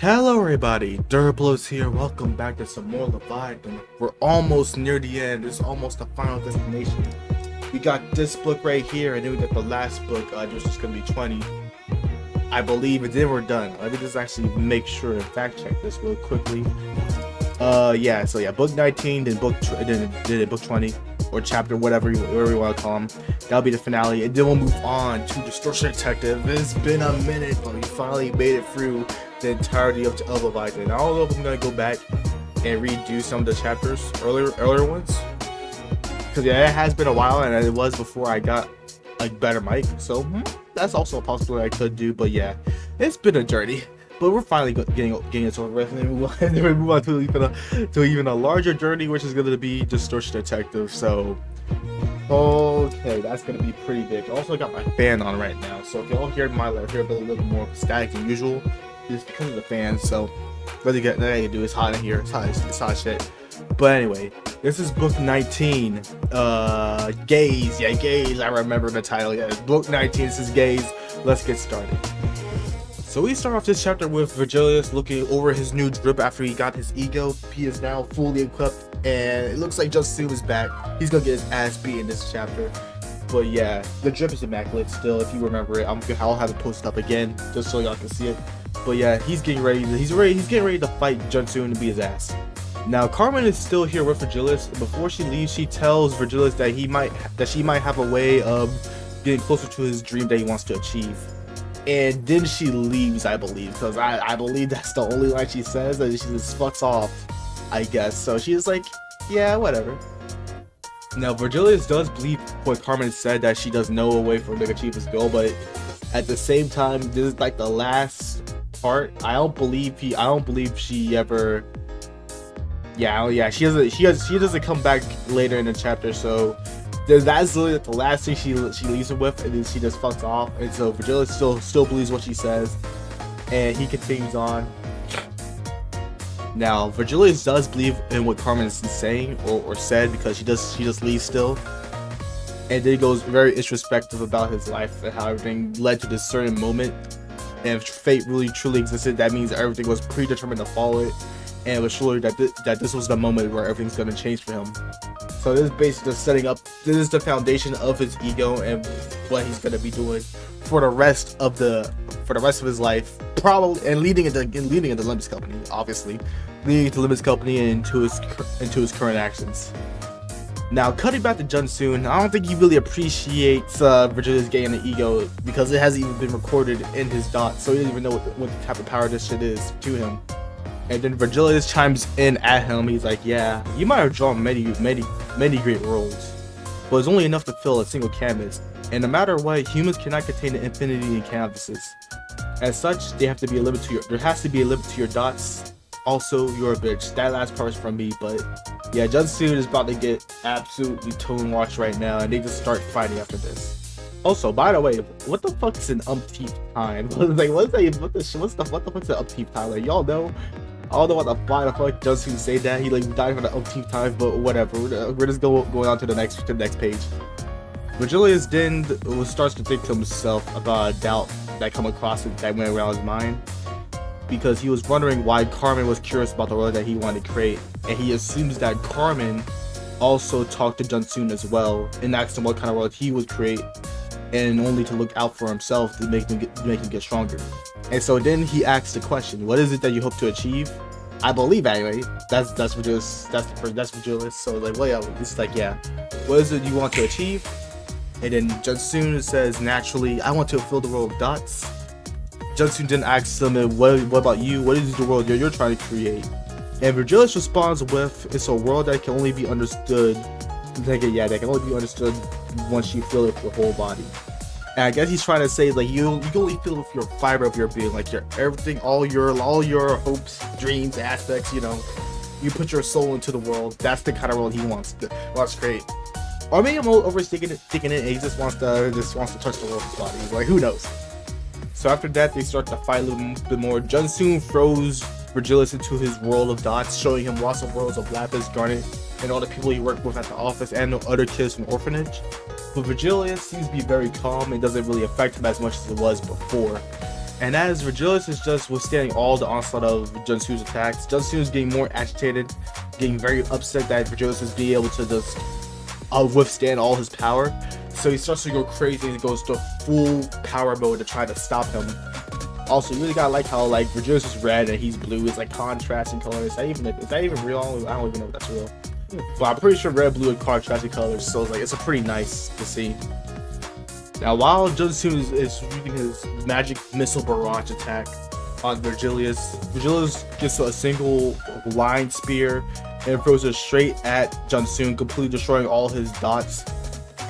Hello everybody, Derpalypse here. Welcome back to some more Leviathan. We're almost near the end. This is almost the final destination. We got this book right here, and then we got the last book, which is going to be 20, I believe, and then we're done. Let me just actually make sure and fact check this real quickly. So book 19, then book 20, or chapter, whatever you want to call them. That'll be the finale, and then we'll move on to Distortion Detective. It's been a minute, but we finally made it through the entirety of Leviathan. I don't know if I'm gonna go back and redo some of the chapters, earlier ones, because yeah, it has been a while, and it was before I got a better mic, so that's also a possibility I could do. But yeah, it's been a journey, but we're finally getting it over with, and then we move on to even a larger journey, which is going to be Distortion Detective. So okay, that's going to be pretty big. I also got my fan on right now, so if y'all hear my hear a little more static than usual, it's because of the fan. So what you can do, it's hot in here. It's hot shit. But anyway, this is book 19. Gaze. Yeah, Gaze. I remember the title. Yeah, book 19. This is Gaze. Let's get started. So we start off this chapter with Virgilius looking over his new drip after he got his ego. He is now fully equipped, and it looks like Jumsoon is back. He's gonna get his ass beat in this chapter. But yeah, the drip is immaculate still. If you remember it, I'll have it posted up again just so y'all can see it. But yeah, he's getting ready. He's getting ready to fight Jumsoon and beat his ass. Now Carmen is still here with Virgilius. Before she leaves, she tells Virgilius that she might have a way of getting closer to his dream that he wants to achieve. And then she leaves, I believe, because I believe that's the only line she says, and she just fucks off, I guess. So she's like, yeah, whatever. Now Virgilius does believe what Carmen said, that she does know a way for him to achieve his goal, but at the same time, this is like the last part. I don't believe she ever. Yeah, she doesn't come back later in the chapter, so that's literally the last thing she leaves him with, and then she just fucks off. And so Virgilius still believes what she says, and he continues on. Now Virgilius does believe in what Carmen is saying or said, because she just leaves still, and then he goes very introspective about his life and how everything led to this certain moment. And if fate really truly existed, that means everything was predetermined to follow it, and it was surely that this was the moment where everything's gonna change for him. So this is basically just setting up. This is the foundation of his ego and what he's gonna be doing for the rest of his life, probably, and leading into Limits Company, obviously, leading to Limits Company and into his current actions. Now, cutting back to Jumsoon, I don't think he really appreciates Virgilius getting the ego, because it hasn't even been recorded in his dot, so he doesn't even know what type of power this shit is to him. And then Virgilius chimes in at him. He's like, yeah, you might have drawn many great roles, but it's only enough to fill a single canvas, and no matter what, humans cannot contain the infinity in canvases. As such, there has to be a limit to your dots. Also, you're a bitch. That last part is from me, but yeah, Jumsoon is about to get absolutely tone washed right now, and they just start fighting after this. Also, by the way, what the fuck is an umpteenth time? Like, what's the fuck's an umpteenth time? Like, y'all know? I don't know what the fuck Jumsoon say that. He like died for the umpteenth time, but whatever. We're just going on to the next page. Virgilius then starts to think to himself about a doubt that come across it that went around his mind, because he was wondering why Carmen was curious about the world that he wanted to create, and he assumes that Carmen also talked to Jumsoon as well and asked him what kind of world he would create, and only to look out for himself to make him get stronger. And so then he asks the question, what is it that you hope to achieve? I believe, anyway, that's Virgilius. That's Virgilius. So like, well, yeah, this is like, yeah, what is it you want to achieve? And then Jumsoon says, naturally, I want to fill the world of dots. Jumsoon then asks him, what about you? What is the world you're trying to create? And Virgilius responds with, it's a world that can only be understood. That can only be understood once you feel it with your whole body. And I guess he's trying to say, like, you can only feel it with your fiber of your being, like your everything, all your hopes, dreams, aspects. You know, you put your soul into the world. That's the kind of world he wants to create. Or maybe I'm overthinking it, and he just wants to touch the world's body. Like, who knows? So after that, they start to fight a little bit more. Jumsoon throws Virgilius into his world of dots, showing him lots of worlds of Lapis, Garnet, and all the people he worked with at the office, and the other kids from orphanage. But Virgilius seems to be very calm and doesn't really affect him as much as it was before. And as Vergilius is just withstanding all the onslaught of Jumsoon's attacks, Jumsoon is getting more agitated, getting very upset that Vergilius is being able to just withstand all his power. So he starts to go crazy and goes to full power mode to try to stop him. Also, you really gotta like how like Vergilius is red and he's blue. It's like contrasting colors. Is that even real? I don't even know if that's real. But I'm pretty sure red, blue, and contrasting colors. So it's like it's a pretty nice to see. Now, while Jumsoon is using his magic missile barrage attack on Vergilius, Vergilius gets a single line spear and throws it straight at Jumsoon, completely destroying all his dots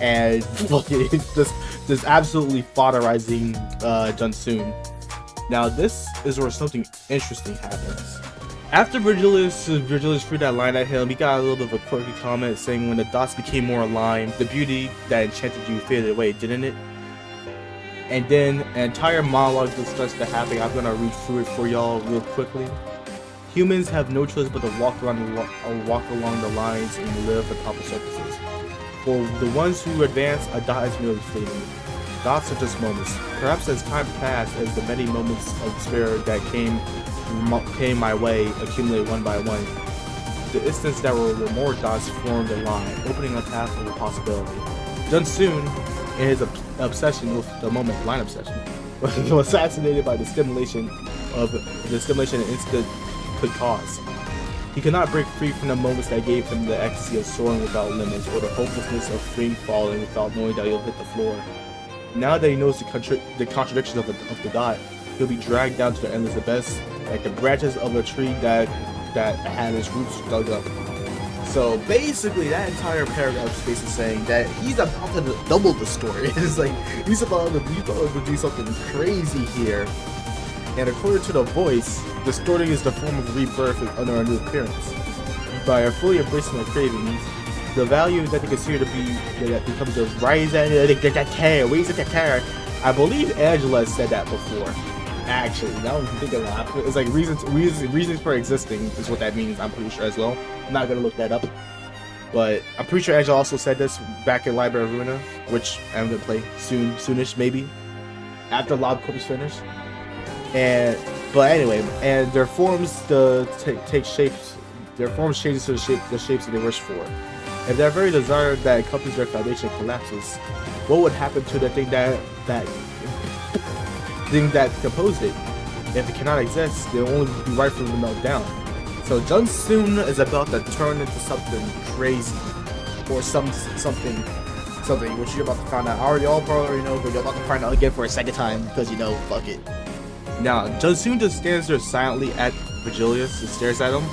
and fucking just absolutely fodderizing Jumsoon. Now, this is where something interesting happens. After Vergilius threw that line at him, he got a little bit of a quirky comment saying, when the dots became more aligned, the beauty that enchanted you faded away, didn't it? And then an entire monologue just starts to happen. I'm gonna read through it for y'all real quickly. Humans have no choice but to walk along the lines and live atop the surfaces. For the ones who advance, a dot is merely fleeting. Dots are just moments. Perhaps as time passed, as the many moments of despair that came my way accumulate one by one, the instants that were more dots formed a line, opening a path of possibility. Jumsoon, in his obsession with the moment, line obsession, was fascinated by the stimulation an instant could cause. He could not break free from the moments that gave him the ecstasy of soaring without limits, or the hopelessness of freeing falling without knowing that he'll hit the floor. Now that he knows the contradiction of the dot, he'll be dragged down to the endless abyss, like the branches of a tree that had its roots dug up. So basically, that entire paragraph is basically saying that he's about to double the story. It's like he's about to do something crazy here. And according to the voice, distorting is the form of rebirth under a new appearance. By fully embracing their cravings, the value that they consider to be that becomes a rise and I believe Angela said that before. Actually, now I'm thinking about it. It's like reasons for existing is what that means. I'm pretty sure as well. I'm not gonna look that up, but I'm pretty sure Angela also said this back in Library of Ruina, which I'm gonna play soonish maybe after Lob Corp is finished. But anyway, and their forms take shapes. Their forms changes to the shapes that they wish for. If that very desire that accompanies their foundation collapses, what would happen to the thing that composed it? If it cannot exist, it'll only be right for them to melt down. So Jumsoon is about to turn into something crazy, or something which you're about to find out. Y'all probably already know, but you're about to find out again for a second time because fuck it. Now, Jumsoon just stands there silently at Vergilius and stares at him.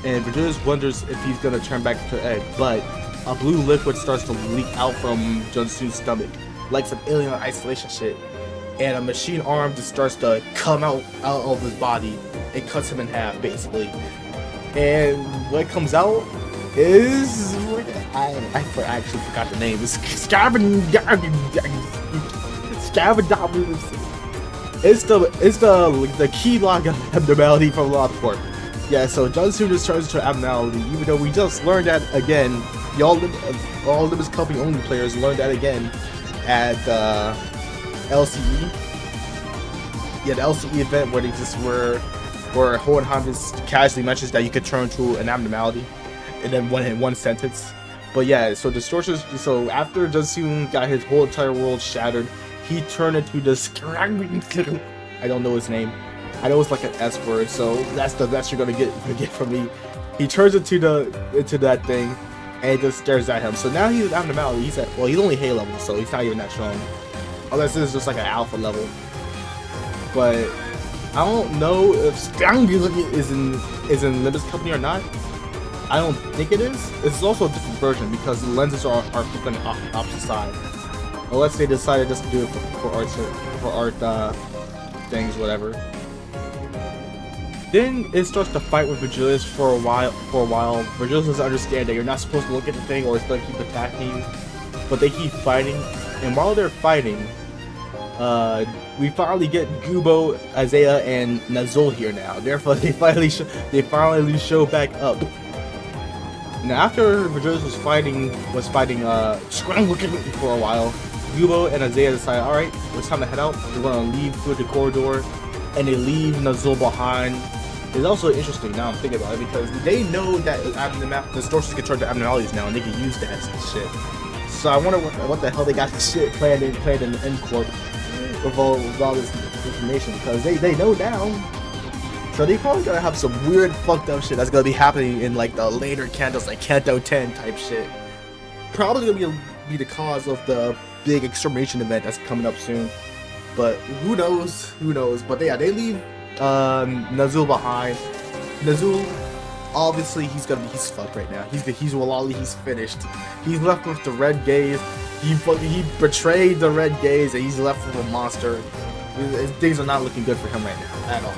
And Vergilius wonders if he's gonna turn back to egg, but a blue liquid starts to leak out from Jumsoon's stomach, like some alien isolation shit. And a machine arm just starts to come out of his body. It cuts him in half, basically. And what comes out is I actually forgot the name. It's Scavengers. It's the key log abnormality from Lobcorp. Yeah, so Jumsoon just turns into abnormality, even though we just learned that again. All Olympus Company only players learned that again at LCE. Yeah, the LCE event where where Hohenheim just casually mentions that you could turn to an abnormality and then in one sentence. But yeah, so distortion. So after Jumsoon got his whole entire world shattered, he turned into this. I don't know his name. I know it's like an S word, so that's the best you're gonna get from me. He turns into that thing, and it just stares at him. So now he's an abnormality. He's only Hay level, so he's not even that strong. Unless this is just like an alpha level. But I don't know if is in Limbus Company or not. I don't think it is. It's also a different version because the lenses are flipped on the opposite side. Unless they decided just to do it for art things, whatever. Then it starts to fight with Vergilius for a while. Vergilius doesn't understand that you're not supposed to look at the thing or it's going to keep attacking you. But they keep fighting. And while they're fighting, we finally get Gubo, Isaiah, and Nazul here now. Therefore, they finally show back up. Now, after Vergilius was fighting for a while, Gubo and Isaiah decide, alright, it's time to head out. We're gonna leave through the corridor, and they leave Nazul behind. It's also interesting now I'm thinking about it because they know that distortions can turn to abnormalities now, and they can use that shit. So I wonder what the hell they got this shit planned in the end corp with all this information, because they know now. So they probably gonna have some weird fucked up shit that's gonna be happening in like the later cantos, like Canto 10 type shit. Probably gonna be the cause of the big extermination event that's coming up soon. But who knows? But they leave Nazul behind. Nazul, obviously he's fucked right now. He's finished. He's left with the red gaze. He betrayed the red gaze, and he's left with a monster. Things are not looking good for him right now at all.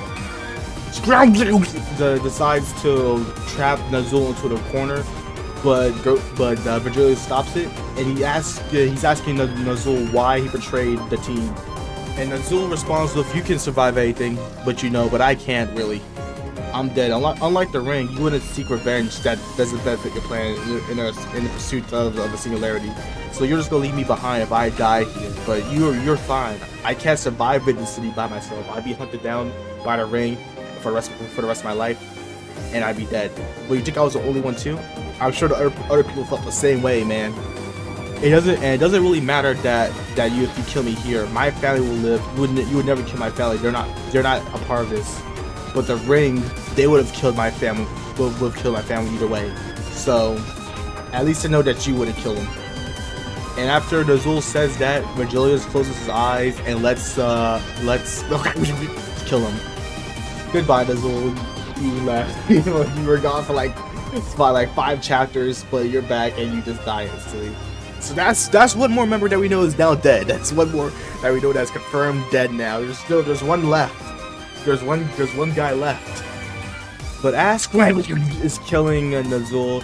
Decides to trap Nazul into the corner, but Virgilius stops it, and he's asking Nazul why he betrayed the team. And Nazul responds with, "You can survive anything, but I can't really. I'm dead. Unlike the ring, you wouldn't seek revenge that doesn't benefit your plan in the pursuit of the singularity. So you're just gonna leave me behind if I die here. But you're fine. I can't survive in the city by myself. I'd be hunted down by the ring for the rest of my life, and I'd be dead. But you think I was the only one too? I'm sure the other people felt the same way, man. It doesn't really matter that if you kill me here, my family will live. You would never kill my family. They're not a part of this. But the ring, they would have killed my family. Would have killed my family either way. So at least to know that you wouldn't kill him." And after Nazul says that, Virgilius closes his eyes and let's kill him. Goodbye, Nazul. You left. You were gone for like 5 chapters, but you're back and you just die instantly. So that's one more member that we know is now dead. That's one more that we know that's confirmed dead now. There's one left. There's one guy left. But as is killing Nazul,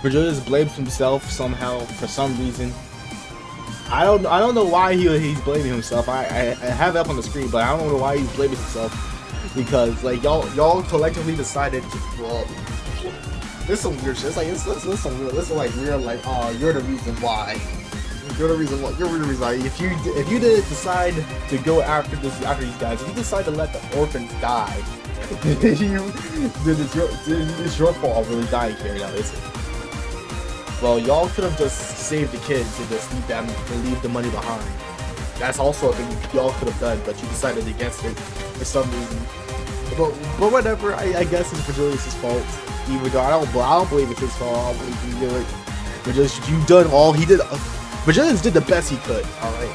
Virgilius blames himself somehow for some reason. I don't know why he's blaming himself. I have it up on the screen, but I don't know why he's blaming himself. Because like y'all collectively decided to, well, there's some weird shit. It's like this is like real, like, oh, you're the reason why. You're the reason why. If you didn't decide to go after these guys, if you decide to let the orphans die, it's your fault really dying here now, isn't it? Well, y'all could have just saved the kids and just leave the money behind. That's also a thing y'all could have done, but you decided against it for some reason. But whatever, I guess it's Virgilius' fault. Even though I don't believe it's his fault. I don't believe he did it. Virgilius, you've done all he did. Virgilius did the best he could. All right,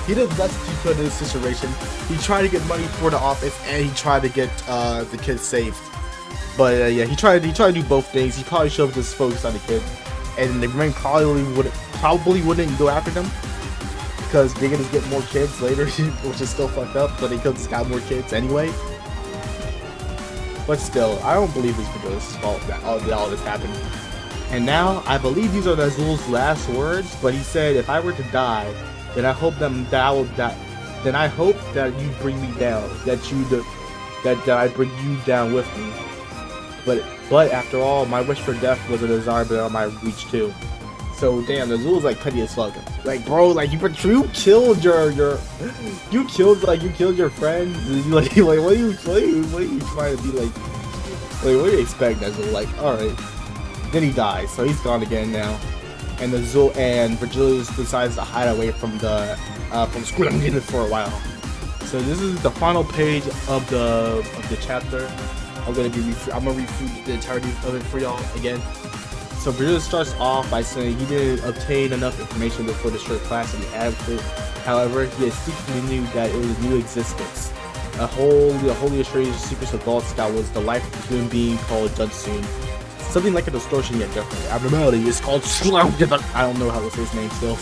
he did the best he could in this situation. He tried to get money for the office, and he tried to get the kids saved. But yeah, he tried to do both things. He probably should have just focused on the kids, and the ring probably wouldn't go after them, because they're gonna get more kids later, which is still fucked up, but they could have just got more kids anyway. But still, I don't believe it's Virgilius' fault that all this happened. And now, I believe these are Nazul's last words, but he said, "If I were to die, then I hope then I hope that you bring me down, that I bring you down with me. But after all, my wish for death was a desire beyond my reach too." So damn, Nazul's like petty as fuck. Like, bro, like you killed your friends. Like what are you trying to be like? Like, what do you expect, Nazul? Like, all right. Then he dies, so he's gone again now. And Nazul and Virgilius decides to hide away from school for a while. So this is the final page of the chapter. I'm gonna read through the entirety of it for y'all again. So Virgilius starts off by saying he didn't obtain enough information before the short class to be adequate. However, he secretly knew that it was a new existence. A wholly strange secret of thoughts that was the life of a human being called Jumsoon. Something like a distortion, yet different. Abnormality is called I don't know how to say his name still.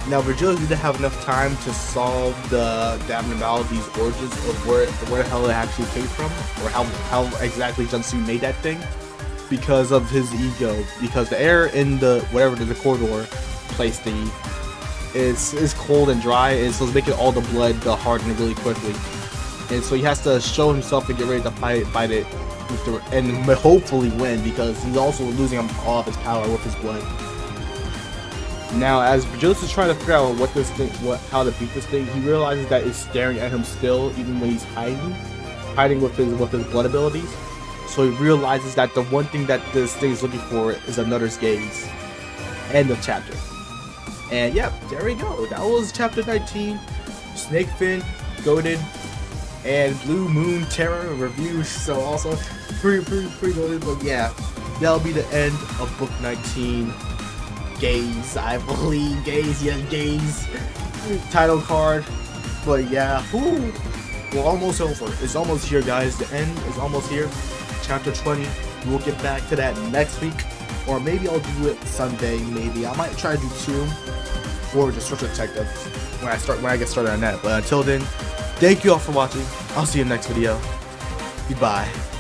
Now, Virgilius didn't have enough time to solve the abnormality's origins of where the hell it actually came from, or how exactly Jumsoon made that thing, because of his ego. Because the air in the corridor place thingy is cold and dry, and so it's making all the blood harden really quickly. And so he has to show himself and get ready to fight it, and hopefully win, because he's also losing all of his power with his blood. Now, as Joseph is trying to figure out how to beat this thing, he realizes that it's staring at him still, even when he's hiding with his blood abilities. So he realizes that the one thing that this thing is looking for is another's gaze. End of chapter. And yep, there we go. That was chapter 19. Snakefin, Goated, and Blue Moon Terror reviews. So also pretty goated. But yeah, that'll be the end of book 19. Gaze, I believe. Gaze, yes, gaze. Title card. But yeah, we're almost over. It's almost here, guys. The end is almost here. Chapter 20. We'll get back to that next week. Or maybe I'll do it Sunday, maybe. I might try to do 2 for Distortion Detective when I get started on that. But until then, thank you all for watching. I'll see you in the next video. Goodbye.